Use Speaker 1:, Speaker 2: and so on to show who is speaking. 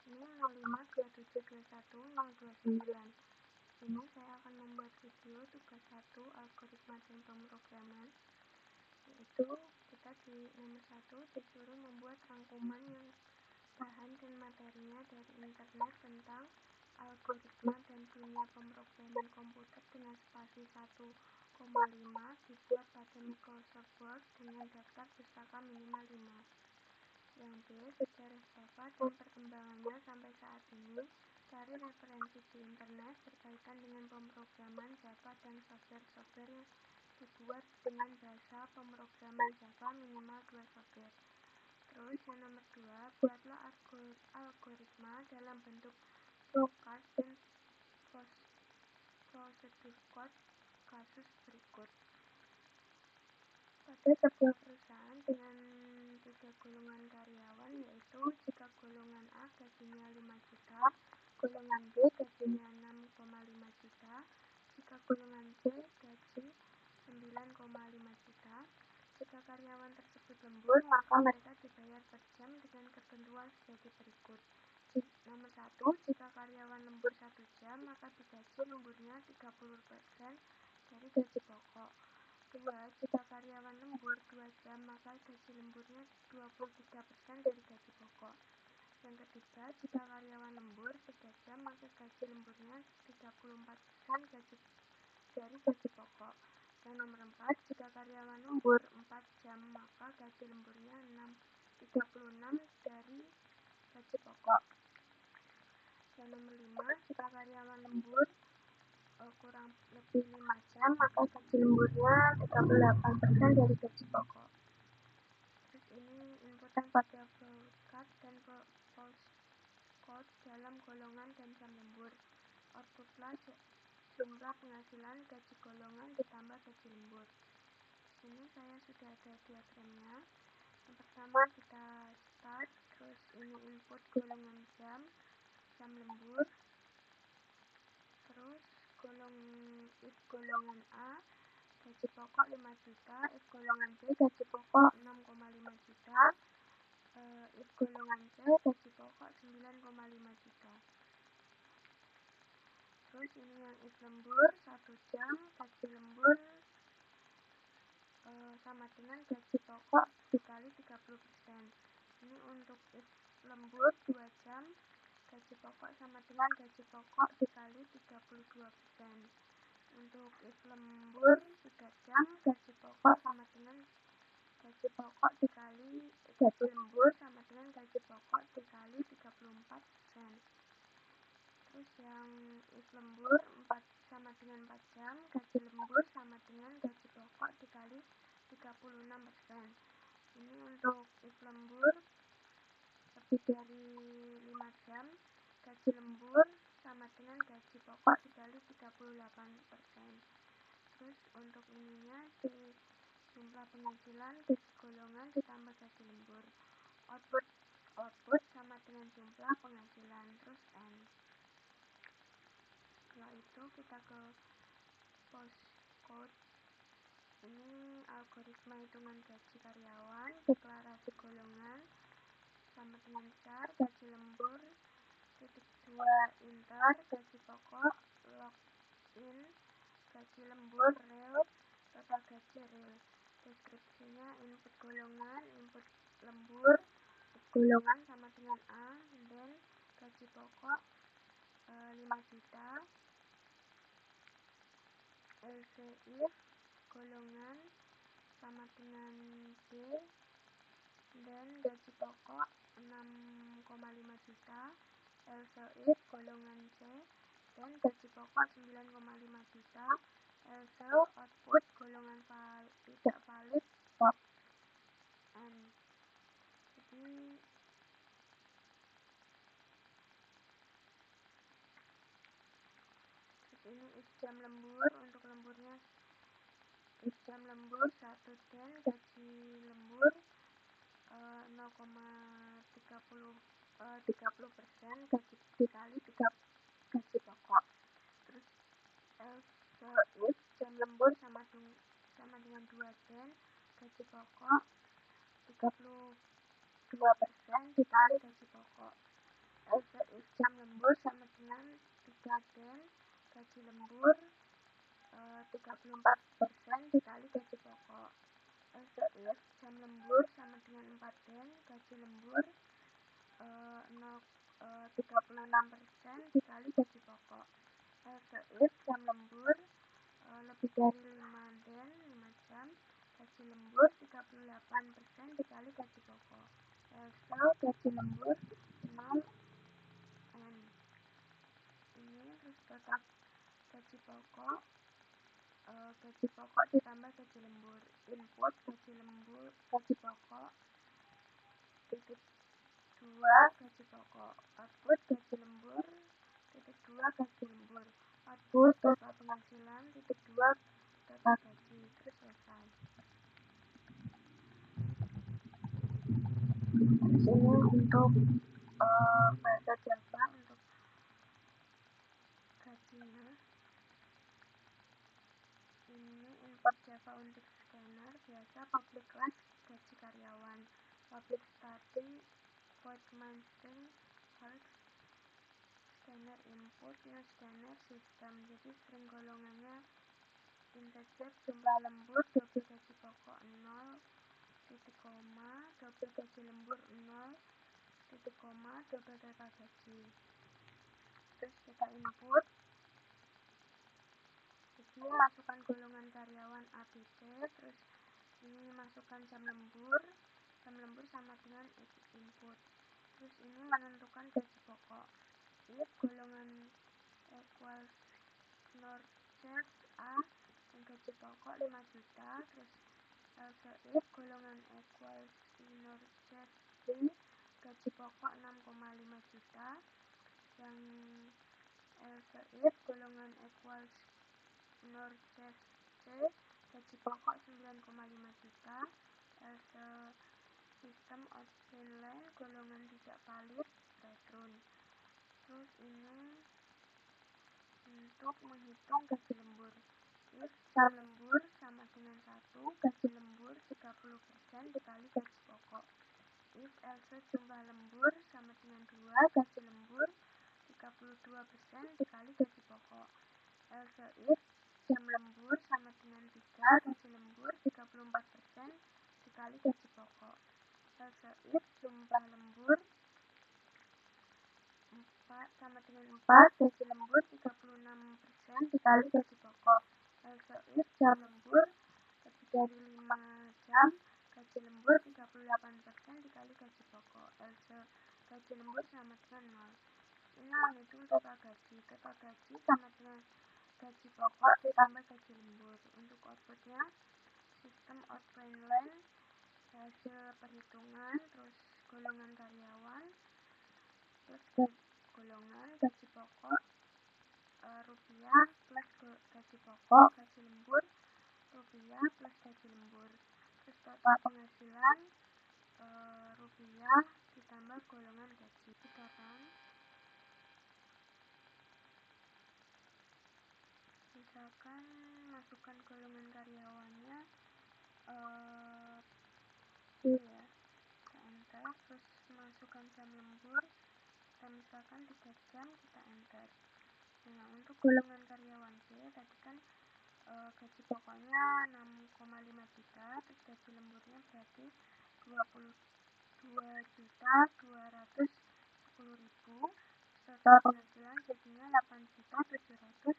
Speaker 1: Ini 0527210029. Ini saya akan membuat video tugas 1 algoritma dan pemrograman, yaitu kita di nomor 1 disuruh membuat rangkuman yang bahan dan materinya dari internet tentang algoritma dan dunia pemrograman komputer dengan spasi 1,5 dibuat pada Microsoft Word dengan daftar pustaka minimal 5. Yang B, sejarah Java dan perkembangannya sampai saat ini. Cari referensi di internet berkaitan dengan pemrograman Java dan software-software yang dibuat dengan bahasa pemrograman Java minimal 2 software. Terus yang nomor 2, buatlah algoritma dalam bentuk flowchart dan prosedur code kasus berikut. Pada sebuah perusahaan dengan 3 golongan karyawan, yaitu jika golongan A gajinya 5 juta, golongan B gajinya 6,5 juta, jika golongan C gaji 9,5 juta. Jika karyawan tersebut lembur, maka mereka dibayar per jam dengan ketentuan sebagai berikut. Nomor 1, jika karyawan lembur 1 jam, maka digaji lemburnya 30% dari gaji pokok. 2, jika karyawan lembur 2 jam, maka gaji lemburnya 23% dari gaji pokok. Yang ketiga, jika karyawan lembur 3 jam, maka gaji lemburnya 34% dari gaji pokok. Yang nomor 4, jika karyawan lembur 4 jam, maka gaji lemburnya 36 dari gaji pokok. Yang nomor 5, jika karyawan lembur kurang lebih 5 jam, maka gaji lemburnya 38% dari gaji pokok. Terus ini inputan pada flowchart dan postcode dalam golongan dan jam lembur. Outputlah jumlah penghasilan gaji golongan ditambah gaji lembur. Ini saya sudah ada diagramnya. Yang pertama kita start, terus ini input golongan jam lembur. Terus if golongan A gaji pokok 5 juta, if golongan B gaji pokok 6,5 juta, if golongan C gaji pokok 9,5 juta. Terus ini yang if lembur 1 jam, gaji lembur sama dengan gaji pokok dikali 30%. Ini untuk if lembur 2 jam, gaji pokok sama dengan gaji pokok dikali 32%. Untuk if lembur 3 jam, gaji pokok sama dengan gaji pokok dikali gaji lembur sama dengan gaji pokok dikali 34%. Terus yang if lembur 4 sama dengan 4 jam, gaji lembur sama dengan gaji pokok dikali 36%. Ini untuk if lembur lebih dari 5 jam, gaji lembur sama dengan gaji pokok dikali 38%. Terus untuk ininya di jumlah penghasilan gaji golongan ditambah gaji lembur. Output sama dengan jumlah penghasilan. Terus N. Setelah itu kita ke postcode. Ini algoritma hitungan gaji karyawan, deklarasi golongan sama dengan char, gaji lembur, titik 2 enter, gaji pokok, login, gaji lembur, real, total gaji real. Deskripsinya input golongan, input lembur, golongan sama dengan A, dan gaji pokok 5 juta, else if golongan sama dengan B, dan gaji pokok 6,5 juta, else if golongan C, dan gaji pokok 9,5 juta, else output golongan tidak valid stop. N. Jadi ini if jam lembur, untuk lemburnya if jam lembur 1 dan gaji lembur 0,30% gaji dikali gaji pokok. Terus if jam lembur sama dengan 2 dan gaji pokok 32% dikali gaji pokok. LCX jam lembur sama dengan 3 den, gaji lembur 34% dikali gaji pokok. LCX jam lembur sama dengan 4 den, gaji lembur 36% dikali gaji pokok. LCX jam lembur lebih dari 5 den, 5 jam, gaji lembur 38% dikali gaji pokok. LCL gaji lembur 0 N. Ini terus total gaji pokok ditambah gaji lembur. Input gaji lembur, gaji pokok titik 2 gaji pokok. Output gaji lembur titik 2 gaji lembur. Output total penghasilan titik 2 total gaji. Terus selesai. Terus ini untuk bahasa Java untuk gajinya. Ini import Java untuk scanner biasa public class gaji karyawan, public starting void main string harus scanner input new scanner system. Jadi string golongannya integer jumlah lembur double gaji pokok 0 titik koma double gaji lembur 0 titik koma double data gaji. Terus kita input, jadi masukkan golongan karyawan A, B, C, terus ini masukkan jam lembur sama dengan input. Terus ini menentukan gaji pokok. If golongan equals Norchef A dan gaji pokok 5 juta, terus else if golongan equals Norchef B gaji pokok 6,5 juta, yang else if golongan equals Norchef C gaji pokok 9,5 juta, else sistem out line golongan tidak valid return. Terus ini untuk menghitung gaji lembur. If jam lembur sama dengan 1, gaji lembur 30% dikali gaji pokok. If else jumlah lembur sama dengan 2, gaji lembur 32% dikali gaji pokok. Else if jam lembur sama dengan 3, gaji lembur 34% dikali gaji pokok. Else if jumlah lembur 4 sama dengan 4, gaji lembur 36% dikali gaji pokok. Else if jam lembur lebih dari 5 jam, gaji lembur 38% dikali gaji pokok. Else gaji lembur sama dengan 0. Ini menghitung total gaji. Total gaji sama dengan gaji pokok ditambah gaji lembur. Untuk outputnya sistem output line hasil perhitungan, terus golongan karyawan plus golongan gaji pokok rupiah plus gaji pokok gaji lembur rupiah plus gaji lembur. Terus total penghasilan rupiah ditambah golongan gaji. Misalkan masukkan golongan karyawannya B ya, kita enter. Terus masukkan jam lembur, kita misalkan 3 jam, kita enter. Nah, untuk golongan karyawan C tadi kan gaji pokoknya 6,5 juta, terus gaji lemburnya berarti 22.210.000, total penghasilan jadinya 8.700.000.